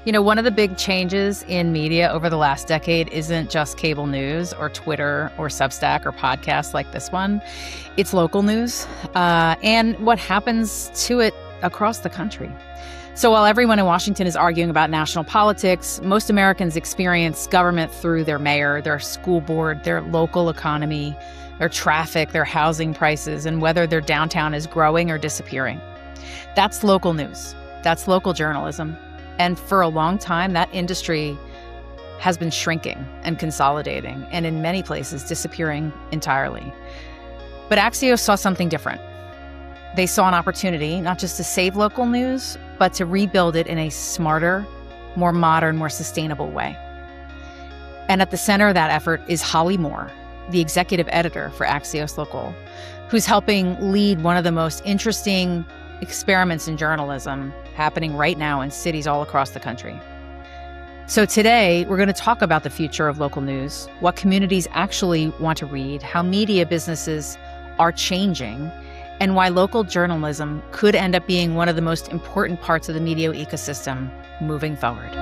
One of the big changes in media over the last decade isn't just cable news or Twitter or Substack or podcasts like this one. It's local news and what happens to it across the country. So while everyone in Washington is arguing about national politics, most Americans experience government through their mayor, their school board, their local economy, their traffic, their housing prices, and whether their downtown is growing or disappearing. That's local news. That's local journalism. And for a long time, that industry has been shrinking and consolidating, and in many places disappearing entirely. But Axios saw something different. They saw an opportunity not just to save local news, but to rebuild it in a smarter, more modern, more sustainable way. And at the center of that effort is Holly Moore, the executive editor for Axios Local, who's helping lead one of the most interesting experiments in journalism happening right now in cities all across the country. So today, we're going to talk about the future of local news, what communities actually want to read, how media businesses are changing, and why local journalism could end up being one of the most important parts of the media ecosystem moving forward.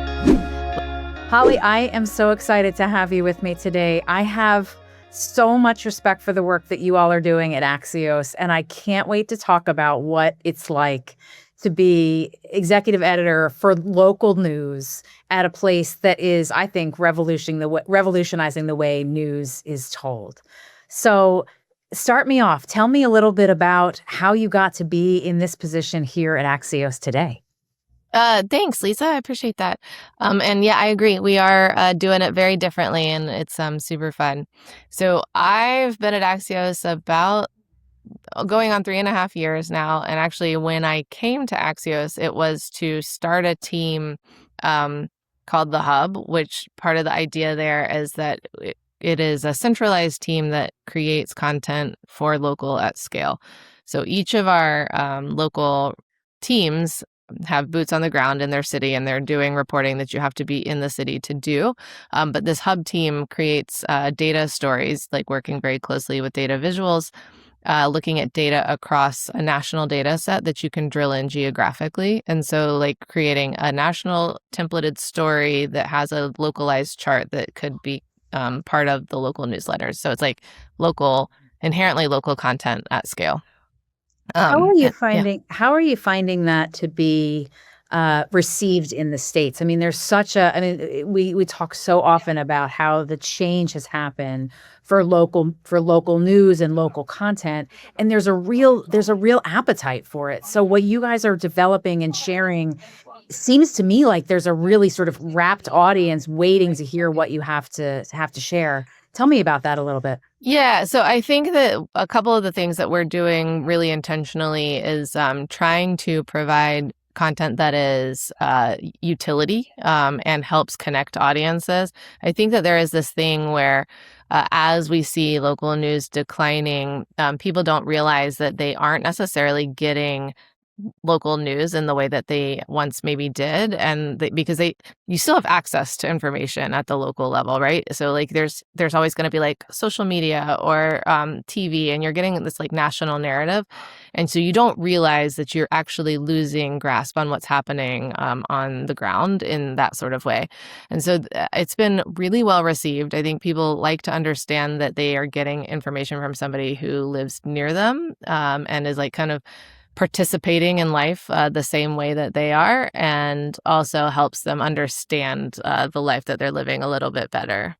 Holly, I am so excited to have you with me today. I have so much respect for the work that you all are doing at Axios, and I can't wait to talk about what it's like to be executive editor for local news at a place that is, I think, revolutionizing the way news is told. So start me off. Tell me a little bit about how you got to be in this position here at Axios today. Thanks, Lisa. I appreciate that. And yeah, I agree. We are doing it very differently, and it's super fun. So I've been at Axios about going on 3.5 years now. And actually, when I came to Axios, it was to start a team called The Hub, which part of the idea there is that it is a centralized team that creates content for local at scale. So each of our local teams have boots on the ground in their city, and they're doing reporting that you have to be in the city to do. But this hub team creates data stories, like working very closely with data visuals, looking at data across a national data set that you can drill in geographically. And so like creating a national templated story that has a localized chart that could be part of the local newsletters. So it's like inherently local content at scale. How are you finding that to be received in the States? I mean, we talk so often about how the change has happened for local news and local content, and there's a real appetite for it. So what you guys are developing and sharing seems to me like there's a really sort of rapt audience waiting to hear what you have to share. Tell me about that a little bit. Yeah, so I think that a couple of the things that we're doing really intentionally is trying to provide content that is utility and helps connect audiences. I think that there is this thing where as we see local news declining, people don't realize that they aren't necessarily getting local news in the way that they once maybe did, and because you still have access to information at the local level, right? So like there's always going to be like social media or TV, and you're getting this like national narrative, and so you don't realize that you're actually losing grasp on what's happening on the ground in that sort of way. And so it's been really well received. I think people like to understand that they are getting information from somebody who lives near them and is like kind of participating in life the same way that they are, and also helps them understand the life that they're living a little bit better.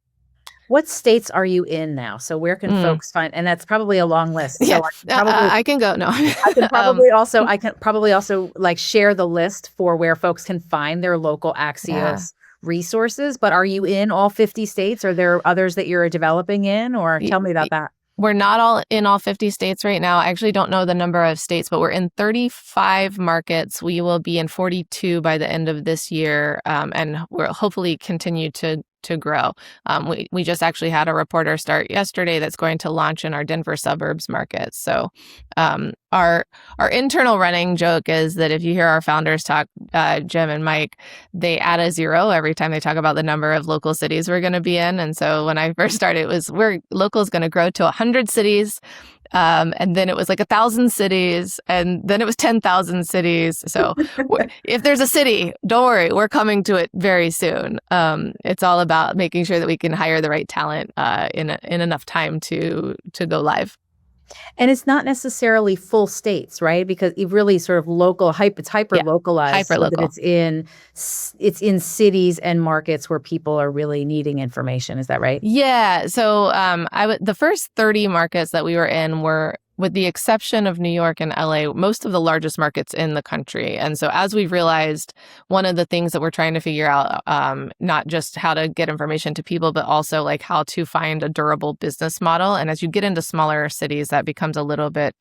What states are you in now? So where can folks find? And that's probably a long list. Yeah, so I can go. No, I can probably also like share the list for where folks can find their local Axios resources. But are you in all 50 states? Are there others that you're developing in, or tell me about that? We're not in all 50 states right now. I actually don't know the number of states, but we're in 35 markets. We will be in 42 by the end of this year, and we'll hopefully continue to grow. We just actually had a reporter start yesterday that's going to launch in our Denver suburbs market. So our internal running joke is that if you hear our founders talk, Jim and Mike, they add a 0 every time they talk about the number of local cities we're going to be in. And so when I first started, local is going to grow to 100 cities And then it was like 1,000 cities, and then it was 10,000 cities. So if there's a city, don't worry, we're coming to it very soon. It's all about making sure that we can hire the right talent in enough time to go live. And it's not necessarily full states, right? Because it really sort of it's hyper localized, so that it's in cities and markets where people are really needing information. Is that right? Yeah. So the first 30 markets that we were in were, with the exception of New York and LA, most of the largest markets in the country. And so as we've realized, one of the things that we're trying to figure out, not just how to get information to people, but also like how to find a durable business model. And as you get into smaller cities, that becomes a little bit,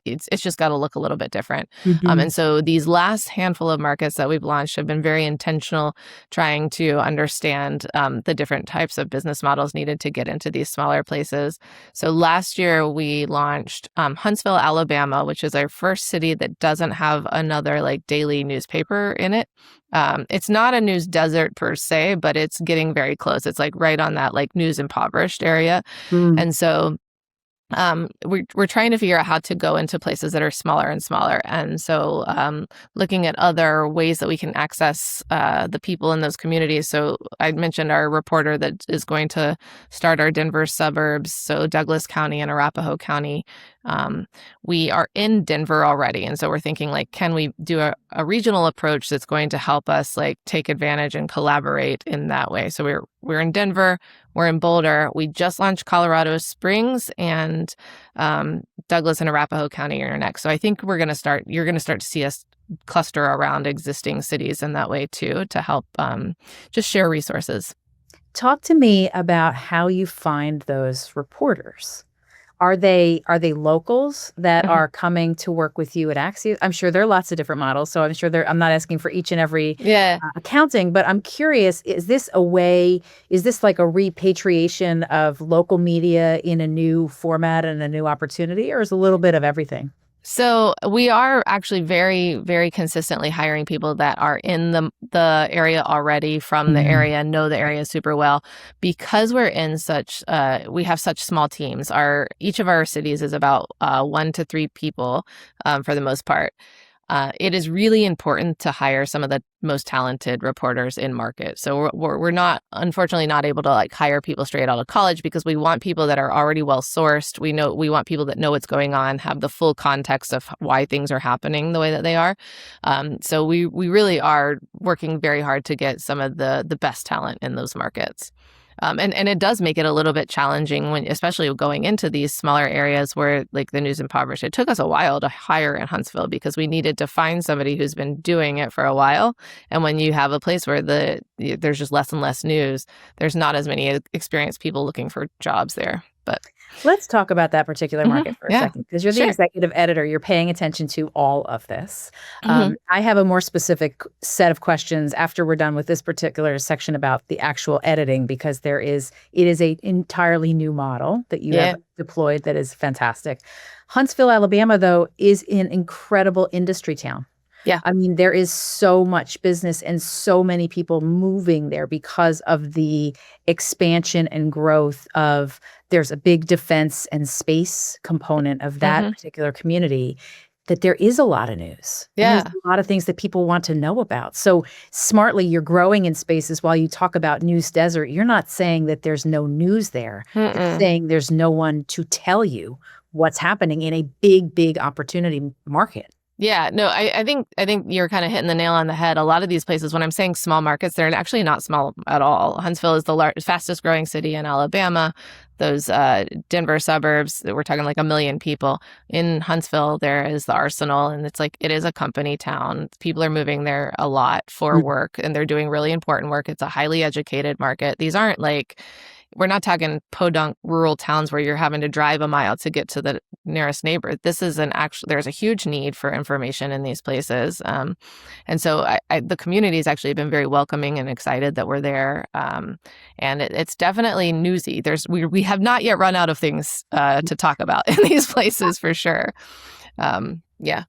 it's just got to look a little bit different. Mm-hmm. And so these last handful of markets that we've launched have been very intentional, trying to understand the different types of business models needed to get into these smaller places. So last year we launched Huntsville, Alabama, which is our first city that doesn't have another like daily newspaper in it. It's not a news desert per se, but it's getting very close. It's like right on that like news impoverished area. And so we're trying to figure out how to go into places that are smaller and smaller. And so looking at other ways that we can access the people in those communities. So I mentioned our reporter that is going to start our Denver suburbs, so Douglas County and Arapahoe County. We are in Denver already. And so we're thinking like, can we do a regional approach that's going to help us like take advantage and collaborate in that way? So we're in Denver, we're in Boulder. We just launched Colorado Springs, and Douglas and Arapahoe County are next. So I think you're going to start to see us cluster around existing cities in that way too, to help just share resources. Talk to me about how you find those reporters. Are they locals that are coming to work with you at Axios? I'm sure there are lots of different models, so I'm sure I'm not asking for each and every accounting, but I'm curious, is this like a repatriation of local media in a new format and a new opportunity, or is it a little bit of everything? So we are actually very, very consistently hiring people that are in the area already, from the area, know the area super well. Because we're in we have such small teams. Each of our cities is about 1 to 3 people for the most part. It is really important to hire some of the most talented reporters in market. So we're not, unfortunately, not able to like hire people straight out of college, because we want people that are already well sourced. We want people that know what's going on, have the full context of why things are happening the way that they are. So we really are working very hard to get some of the best talent in those markets. And it does make it a little bit challenging especially going into these smaller areas where like the news impoverished. It took us a while to hire in Huntsville because we needed to find somebody who's been doing it for a while. And when you have a place where there's just less and less news, there's not as many experienced people looking for jobs there. But let's talk about that particular market for a second, because you're the executive editor. You're paying attention to all of this. I have a more specific set of questions after we're done with this particular section about the actual editing, because it is an entirely new model that you have deployed that is fantastic. Huntsville, Alabama, though, is an incredible industry town. Yeah. I mean, there is so much business and so many people moving there because of the expansion and growth there's a big defense and space component of that particular community, that there is a lot of news. Yeah. There's a lot of things that people want to know about. So smartly, you're growing in spaces. While you talk about news desert, you're not saying that there's no news there. You're saying there's no one to tell you what's happening in a big, big opportunity market. Yeah, no, I think you're kind of hitting the nail on the head. A lot of these places, when I'm saying small markets, they're actually not small at all. Huntsville is the fastest growing city in Alabama. Those Denver suburbs, we're talking like 1 million people. In Huntsville, there is the Arsenal, and it is a company town. People are moving there a lot for work, and they're doing really important work. It's a highly educated market. These aren't like, we're not talking podunk rural towns where you're having to drive a mile to get to the nearest neighbor. This is there's a huge need for information in these places. And so the community has actually been very welcoming and excited that we're there. And it's definitely newsy. We have not yet run out of things to talk about in these places for sure. Yeah.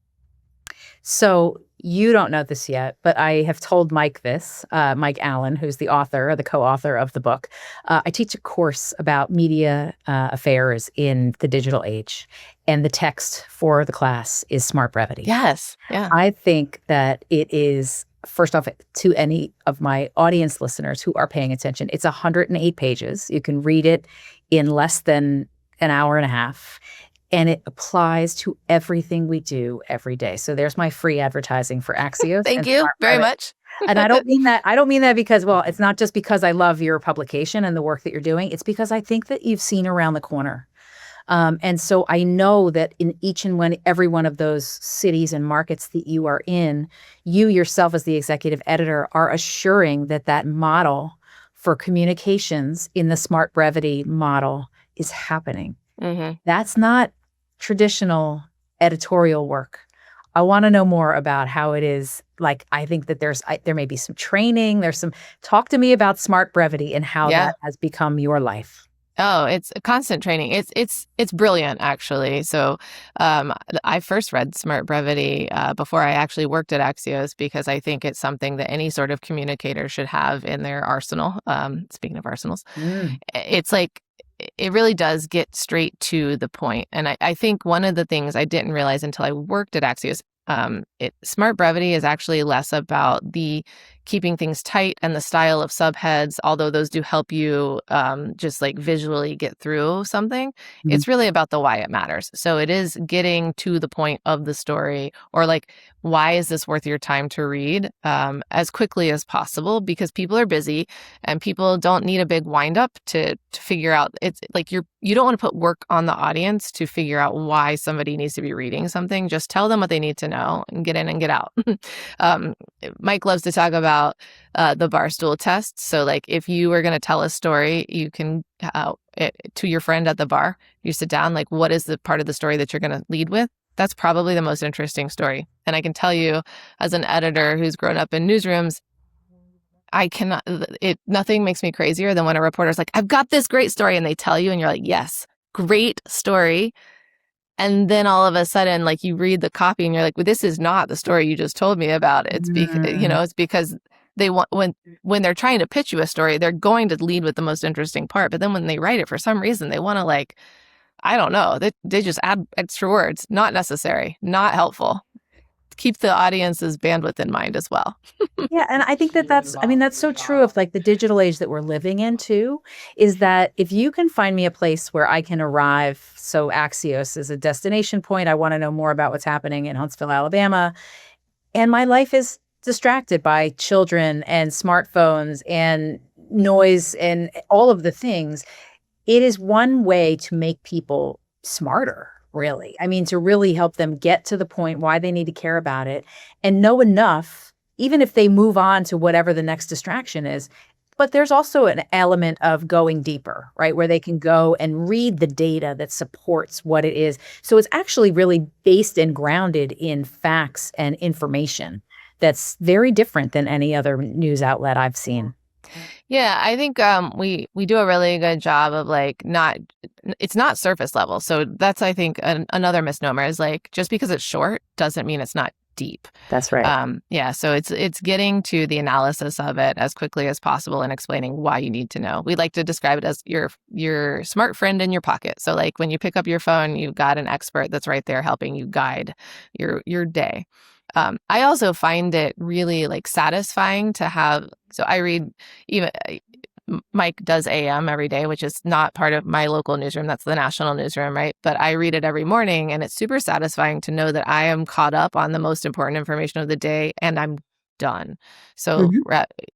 So you don't know this yet, but I have told Mike this, Mike Allen, who's the author, the co-author of the book. I teach a course about media affairs in the digital age, and the text for the class is Smart Brevity. Yes. Yeah. I think that it is, first off, to any of my audience listeners who are paying attention, it's 108 pages. You can read it in less than an hour and a half. And it applies to everything we do every day. So there's my free advertising for Axios. Thank you very much. And I don't mean that because, well, it's not just because I love your publication and the work that you're doing. It's because I think that you've seen around the corner. And so I know that in each and every one of those cities and markets that you are in, you yourself as the executive editor are assuring that that model for communications in the Smart Brevity model is happening. Mm-hmm. That's not traditional editorial work. I want to know more about how it is. Like, I think that there may be some training. Talk to me about Smart Brevity and how that has become your life. Oh, it's a constant training. It's brilliant, actually. So I first read Smart Brevity before I actually worked at Axios, because I think it's something that any sort of communicator should have in their arsenal. Speaking of arsenals, it's like, it really does get straight to the point. And I think one of the things I didn't realize until I worked at Axios, Smart Brevity is actually less about the keeping things tight and the style of subheads, although those do help you just like visually get through something. Mm-hmm. It's really about the why it matters. So it is getting to the point of the story, or like, why is this worth your time to read as quickly as possible? Because people are busy and people don't need a big wind up to figure out. It's like you don't want to put work on the audience to figure out why somebody needs to be reading something. Just tell them what they need to know and get in and get out. Mike loves to talk about the Barstool test. So like, if you were going to tell a story, you can to your friend at the bar, you sit down, like, what is the part of the story that you're going to lead with? That's probably the most interesting story. And I can tell you, as an editor who's grown up in newsrooms, nothing makes me crazier than when a reporter's like, I've got this great story, and they tell you and you're like, yes, great story. And then all of a sudden, like, you read the copy and you're like, well, this is not the story you just told me about. It's it's because they want, when they're trying to pitch you a story, they're going to lead with the most interesting part. But then when they write it, for some reason, they want to, like, I don't know, they just add extra words. Not necessary, not helpful. Keep the audience's bandwidth in mind as well. Yeah. And I think that's so true of like the digital age that we're living in too, is that if you can find me a place where I can arrive, so Axios is a destination point, I want to know more about what's happening in Huntsville, Alabama, and my life is distracted by children and smartphones and noise and all of the things, it is one way to make people smarter. Really. I mean, to really help them get to the point why they need to care about it and know enough, even if they move on to whatever the next distraction is. But there's also an element of going deeper, right? Where they can go and read the data that supports what it is. So it's actually really based and grounded in facts and information that's very different than any other news outlet I've seen. Yeah, I think we do a really good job of like it's not surface level. So that's, I think, another misnomer is like, just because it's short doesn't mean it's not deep. That's right. Yeah, so it's getting to the analysis of it as quickly as possible and explaining why you need to know. We like to describe it as your smart friend in your pocket. So like, when you pick up your phone, you've got an expert that's right there helping you guide your day. I also find it really like satisfying to have, so I read, even Mike does AM every day, which is not part of my local newsroom. That's the national newsroom, right? But I read it every morning, and it's super satisfying to know that I am caught up on the most important information of the day and I'm done. So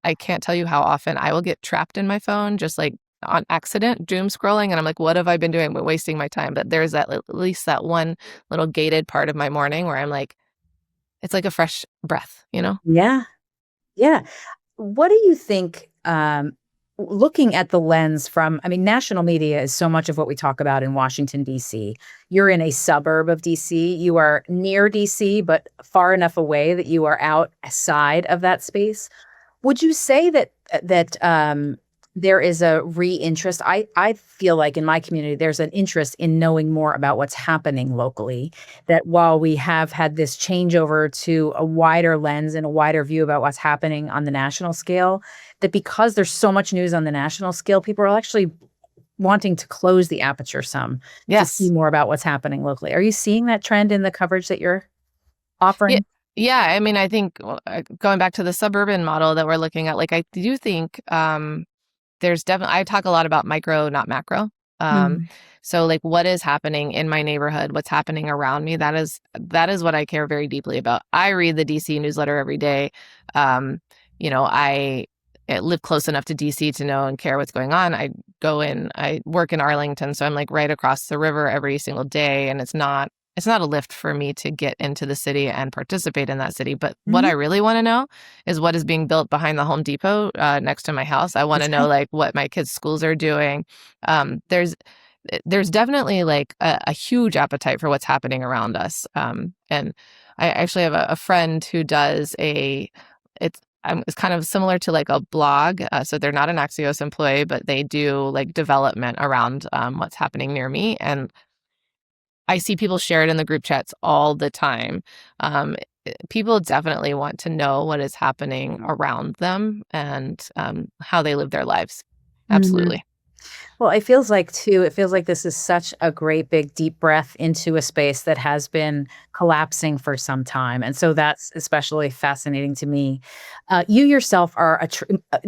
I can't tell you how often I will get trapped in my phone, just like on accident, doom scrolling. And I'm like, what have I been doing? But wasting my time. But there's at least that one little gated part of my morning where I'm like, it's like a fresh breath, you know? Yeah. Yeah. What do you think, looking at the lens from, national media is so much of what we talk about in Washington, D.C. You're in a suburb of D.C. You are near D.C., but far enough away that you are outside of that space. Would you say that there is a reinterest. I feel like in my community, there's an interest in knowing more about what's happening locally. That while we have had this changeover to a wider lens and a wider view about what's happening on the national scale, that because there's so much news on the national scale, people are actually wanting to close the aperture some to see Yes. more about what's happening locally. Are you seeing that trend in the coverage that you're Yeah. offering? Yeah. I mean, I think going back to the suburban model that we're looking at, like, I do think there's definitely, I talk a lot about micro, not macro. Um, Mhm. so like what is happening in my neighborhood, what's happening around me, that is what I care very deeply about. I read the DC newsletter every day. Um, I live close enough to DC to know and care what's going on. I work in Arlington, so I'm like right across the river every single day, and it's not a lift for me to get into the city and participate in that city. But what I Mhm. really want to know is what is being built behind the Home Depot next to my house. I want to know Okay. like what my kids' schools are doing. There's definitely like a huge appetite for what's happening around us. And I actually have a friend who does it's kind of similar to like a blog. So they're not an Axios employee, but they do like development around what's happening near me. And I see people share it in the group chats all the time. People definitely want to know what is happening around them and how they live their lives. Mhm. Absolutely. Well, it feels like this is such a great big deep breath into a space that has been collapsing for some time. And so that's especially fascinating to me. You yourself are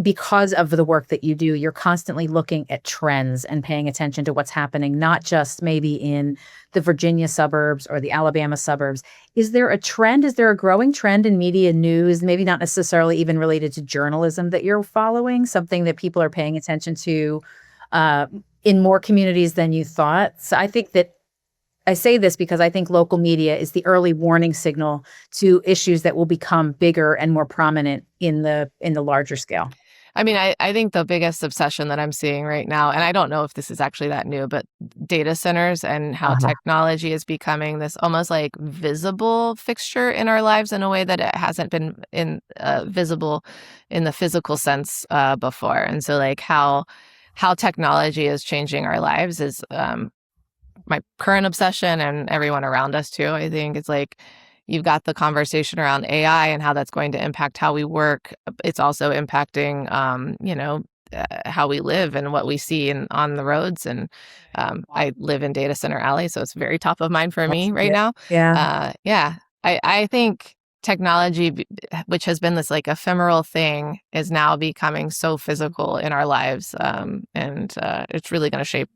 because of the work that you do, you're constantly looking at trends and paying attention to what's happening, not just maybe in the Virginia suburbs or the Alabama suburbs. Is there a trend? Is there a growing trend in media news, maybe not necessarily even related to journalism that you're following, something that people are paying attention to uh, in more communities than you thought? So I think that I say this because I think local media is the early warning signal to issues that will become bigger and more prominent in the larger scale. I mean, I think the biggest obsession that I'm seeing right now, and I don't know if this is actually that new, but data centers and how Uh-huh. technology is becoming this almost like visible fixture in our lives in a way that it hasn't been visible in the physical sense before. And so, like how technology is changing our lives is my current obsession, and everyone around us too. I think it's like you've got the conversation around AI and how that's going to impact how we work. It's also impacting, how we live and what we see on the roads. And I live in Data Center Alley, so it's very top of mind for That's me right good. now. Yeah. Yeah, I think technology, which has been this like ephemeral thing, is now becoming so physical in our lives, and it's really going to shape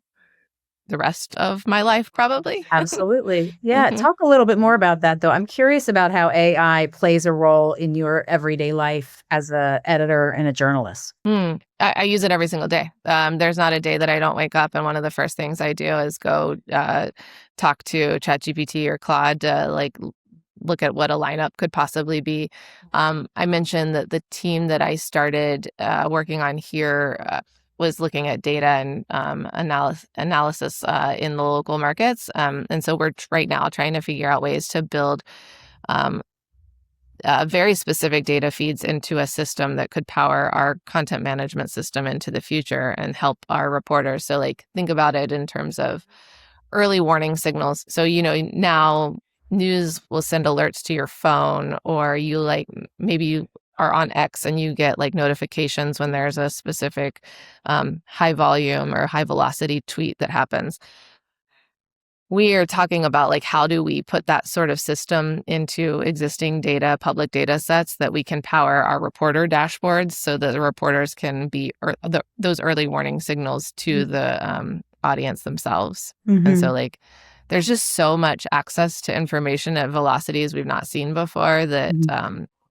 the rest of my life, probably. Absolutely. Yeah. Mhm. Talk a little bit more about that, though. I'm curious about how AI plays a role in your everyday life as a editor and a journalist. I use it every single day. There's not a day that I don't wake up and one of the first things I do is go talk to ChatGPT or Claude to look at what a lineup could possibly be. I mentioned that the team that I started working on here was looking at data and analysis in the local markets. And so we're right now trying to figure out ways to build um, very specific data feeds into a system that could power our content management system into the future and help our reporters. So, like, think about it in terms of early warning signals. So, now news will send alerts to your phone, or maybe you are on X and you get like notifications when there's a specific high volume or high velocity tweet that happens. We are talking about like how do we put that sort of system into existing data, public data sets that we can power our reporter dashboards so that the reporters can be those early warning signals to the audience themselves. And so Mm-hmm. like there's just so much access to information at velocities we've not seen before that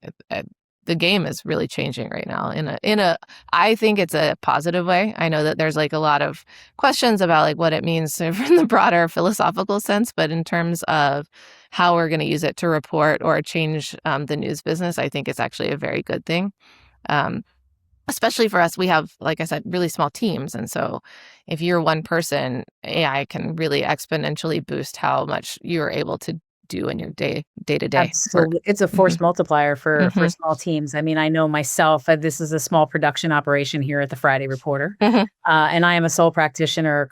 it- it- the game is really changing right now in a I think it's a positive way. I know that there's like a lot of questions about like what it means in the broader philosophical sense, but in terms of how we're going to use it to report or change the news business, I think it's actually a very good thing. Um, Especially for us, we have, like I said, really small teams, and so if you're one person, AI can really exponentially boost how much you're able to do in your day-to-day work. Absolutely. It's a force multiplier for small teams. I mean, I know myself, this is a small production operation here at the Friday Reporter, and I am a sole practitioner,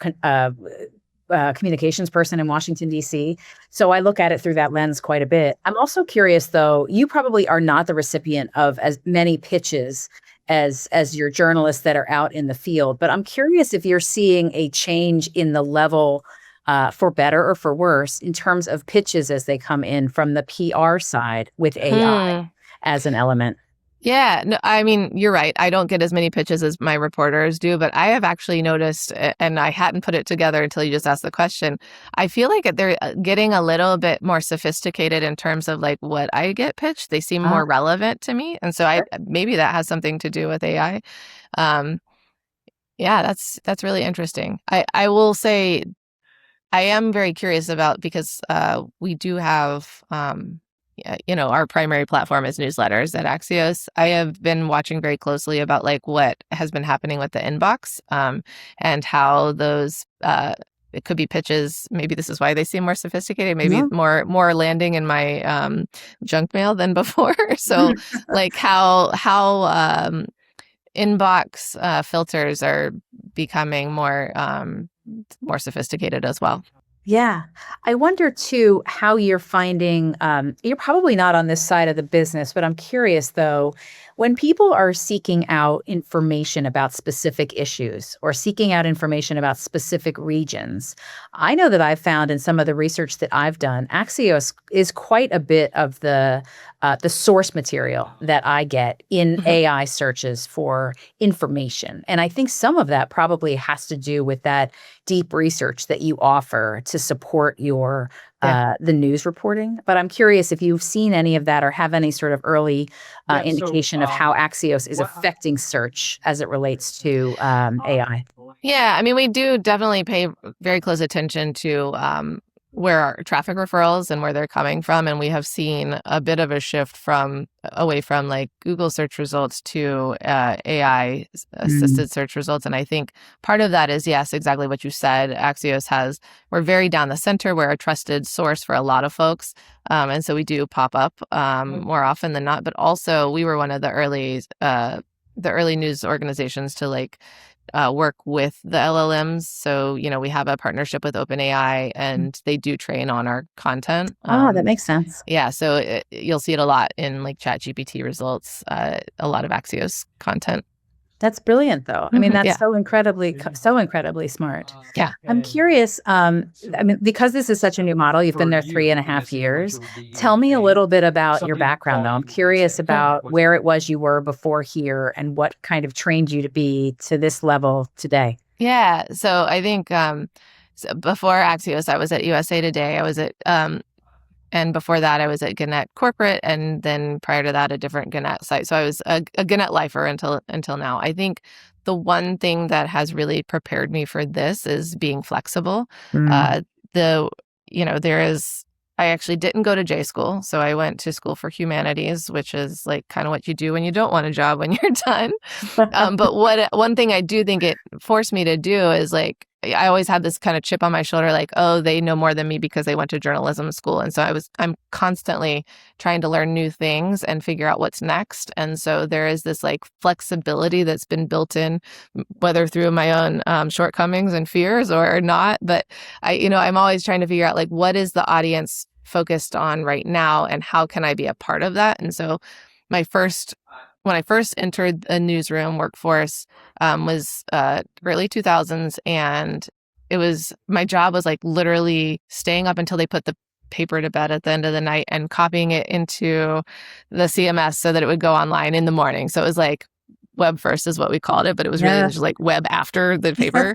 communications person in Washington, D.C. So I look at it through that lens quite a bit. I'm also curious, though, you probably are not the recipient of as many pitches as your journalists that are out in the field. But I'm curious if you're seeing a change in the level, for better or for worse, in terms of pitches as they come in from the PR side with AI as an element. Yeah, no, I mean, you're right. I don't get as many pitches as my reporters do, but I have actually noticed, and I hadn't put it together until you just asked the question. I feel like they're getting a little bit more sophisticated in terms of like what I get pitched. They seem more relevant to me. And so maybe that has something to do with AI. Yeah, that's really interesting. I will say I am very curious about, because we do have our primary platform is newsletters at Axios. I have been watching very closely about like what has been happening with the inbox, and how those it could be pitches. Maybe this is why they seem more sophisticated. Maybe more landing in my junk mail than before. So like how inbox filters are becoming more sophisticated as well. Yeah. I wonder too how you're finding, you're probably not on this side of the business, but I'm curious though, when people are seeking out information about specific issues or seeking out information about specific regions, I know that I've found in some of the research that I've done, Axios is quite a bit of the source material that I get in AI searches for information. And I think some of that probably has to do with that deep research that you offer to support your the news reporting. But I'm curious if you've seen any of that or have any sort of early indication of how Axios is affecting search as it relates to AI. Yeah, I mean, we do definitely pay very close attention to where our traffic referrals and where they're coming from. And we have seen a bit of a shift away from like Google search results to AI assisted search results. And I think part of that is, yes, exactly what you said. Axios we're very down the center. We're a trusted source for a lot of folks. And so we do pop up more often than not. But also we were one of the early news organizations to like work with the LLMs. So, we have a partnership with OpenAI and they do train on our content. That makes sense. Yeah. So you'll see it a lot in like ChatGPT results, a lot of Axios content. That's brilliant, though. I mean, that's so incredibly smart. Yeah. I'm curious, I mean, because this is such a new model, you've been there 3.5 years. Tell me a little bit about your background, though. I'm curious about where it was you were before here and what kind of trained you to be to this level today. Yeah. So I think before Axios, I was at USA Today. I was at and before that, I was at Gannett Corporate, and then prior to that, a different Gannett site. So I was a Gannett lifer until now. I think the one thing that has really prepared me for this is being flexible. I actually didn't go to J school, so I went to school for humanities, which is like kind of what you do when you don't want a job when you're done. But one thing I do think it forced me to do is like, I always had this kind of chip on my shoulder, like, oh, they know more than me because they went to journalism school. And so I'm constantly trying to learn new things and figure out what's next. And so there is this like flexibility that's been built in, whether through my own shortcomings and fears or not. But I'm always trying to figure out like, what is the audience focused on right now and how can I be a part of that? And so when I first entered a newsroom workforce was early 2000s, and my job was like literally staying up until they put the paper to bed at the end of the night and copying it into the CMS so that it would go online in the morning. So it was like web first is what we called it, but it was really just like web after the paper.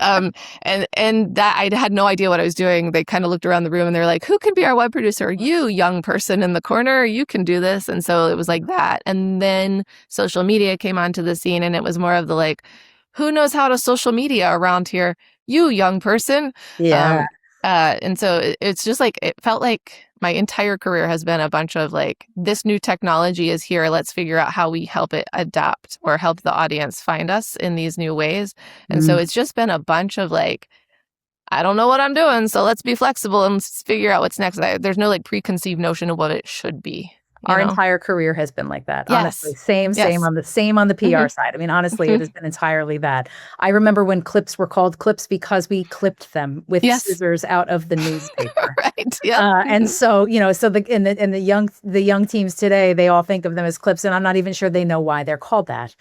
And that I had no idea what I was doing. They kind of looked around the room and they're like, who can be our web producer? You, young person in the corner, you can do this. And so it was like that. And then social media came onto the scene, and it was more of the like, who knows how to social media around here? You, young person. Yeah. And so it's just like, it felt like my entire career has been a bunch of like, this new technology is here. Let's figure out how we help it adapt or help the audience find us in these new ways. And so it's just been a bunch of like, I don't know what I'm doing, so let's be flexible and figure out what's next. There's no like preconceived notion of what it should be. Our entire career has been like that. Yes. Honestly, same on the PR side. I mean, honestly, it has been entirely that. I remember when clips were called clips because we clipped them with scissors out of the newspaper. Right. Yeah. And so, so the young teams today, they all think of them as clips, and I'm not even sure they know why they're called that.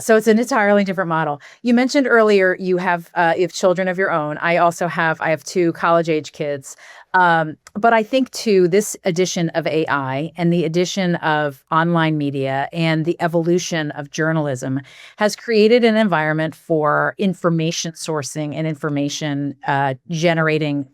So it's an entirely different model. You mentioned earlier you have children of your own. I have 2 college-age kids. But I think too, this addition of AI and the addition of online media and the evolution of journalism has created an environment for information sourcing and information generating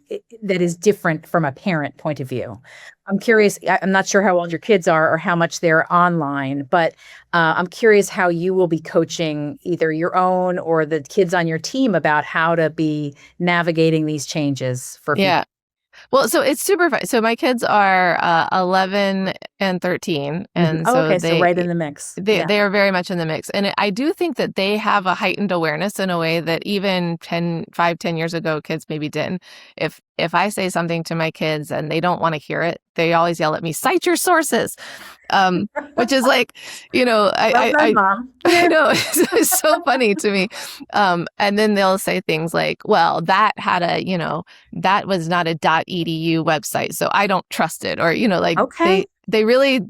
that is different from a parent point of view. I'm curious, I'm not sure how old your kids are or how much they're online, but I'm curious how you will be coaching either your own or the kids on your team about how to be navigating these changes for people. Yeah. Well, so it's super fun. So my kids are 11 and 13. And so so right in the mix. They are very much in the mix. And I do think that they have a heightened awareness in a way that even 10 years ago, kids maybe didn't. If I say something to my kids and they don't want to hear it, they always yell at me, cite your sources, which is like, I know it's so funny to me. And then they'll say things like, well, that had that was not a .edu website, so I don't trust it. Or, they really,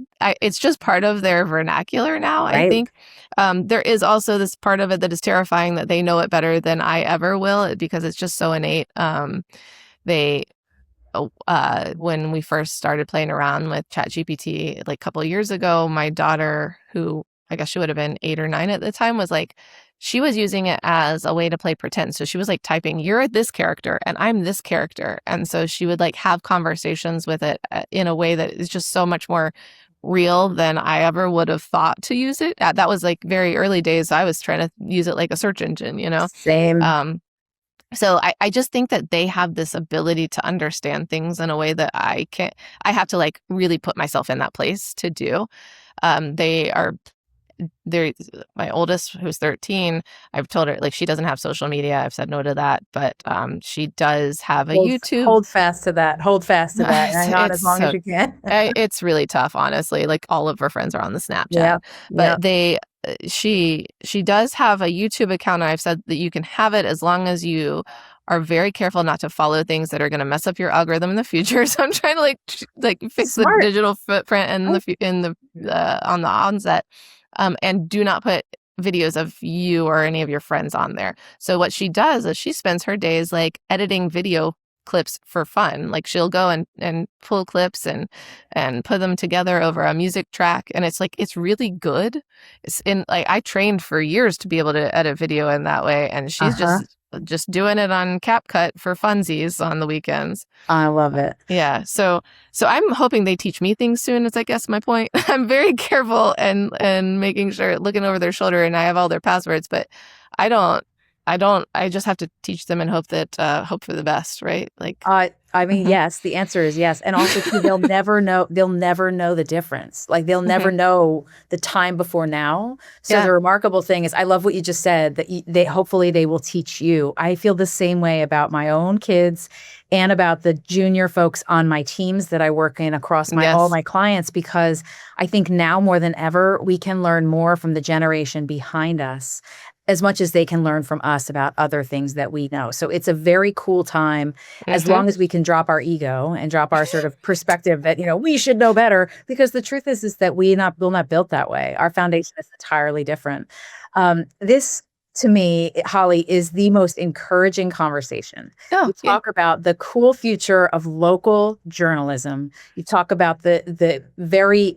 it's just part of their vernacular now, right. I think. There is also this part of it that is terrifying that they know it better than I ever will because it's just so innate. When we first started playing around with ChatGPT like a couple of years ago, my daughter, who I guess she would have been 8 or 9 at the time, she was using it as a way to play pretend. So she was like typing, you're this character and I'm this character. And so she would like have conversations with it in a way that is just so much more real than I ever would have thought to use it. That was like very early days. I was trying to use it like a search engine, Same. So I just think that they have this ability to understand things in a way that I can't. I have to like really put myself in that place to do. They're my oldest, who's 13. I've told her like she doesn't have social media. I've said no to that, but she does have a YouTube. Hold fast to that. Hang on as long as you can. It's really tough, honestly. Like all of her friends are on the Snapchat, but she does have a YouTube account, and I've said that you can have it as long as you are very careful not to follow things that are going to mess up your algorithm in the future. So I'm trying to like fix the digital footprint and on the onset, and do not put videos of you or any of your friends on there. So what she does is she spends her days like editing video clips for fun. Like she'll go and pull clips and put them together over a music track, and it's really good. I trained for years to be able to edit video in that way, and she's just doing it on CapCut for funsies on the weekends. I love it. Yeah. So I'm hoping they teach me things soon, is I guess my point. I'm very careful and making sure, looking over their shoulder, and I have all their passwords, but I just have to teach them and hope for the best, right? Like, I mean, yes, the answer is yes. And also too, they'll never know the difference. Like they'll never know the time before now. So the remarkable thing is, I love what you just said, that hopefully they will teach you. I feel the same way about my own kids and about the junior folks on my teams that I work in across all my clients, because I think now more than ever, we can learn more from the generation behind us as much as they can learn from us about other things that we know. So it's a very cool time, as long as we can drop our ego and drop our sort of perspective that, we should know better, because the truth is that we're not built that way. Our foundation is entirely different. This, to me, Holly, is the most encouraging conversation. You talk about the cool future of local journalism. You talk about the very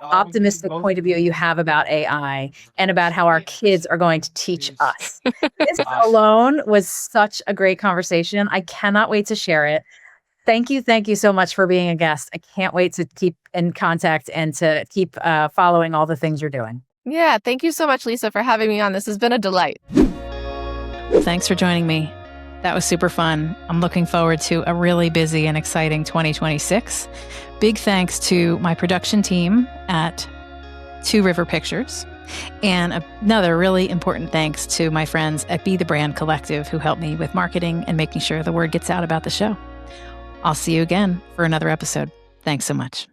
optimistic point of view you have about AI and about how our kids are going to teach us. This alone was such a great conversation. I cannot wait to share it. Thank you so much for being a guest. I can't wait to keep in contact and to keep following all the things you're doing. Yeah, thank you so much, Lisa, for having me on. This has been a delight. Thanks for joining me. That was super fun. I'm looking forward to a really busy and exciting 2026. Big thanks to my production team at Two River Pictures. And another really important thanks to my friends at Be the Brand Collective who helped me with marketing and making sure the word gets out about the show. I'll see you again for another episode. Thanks so much.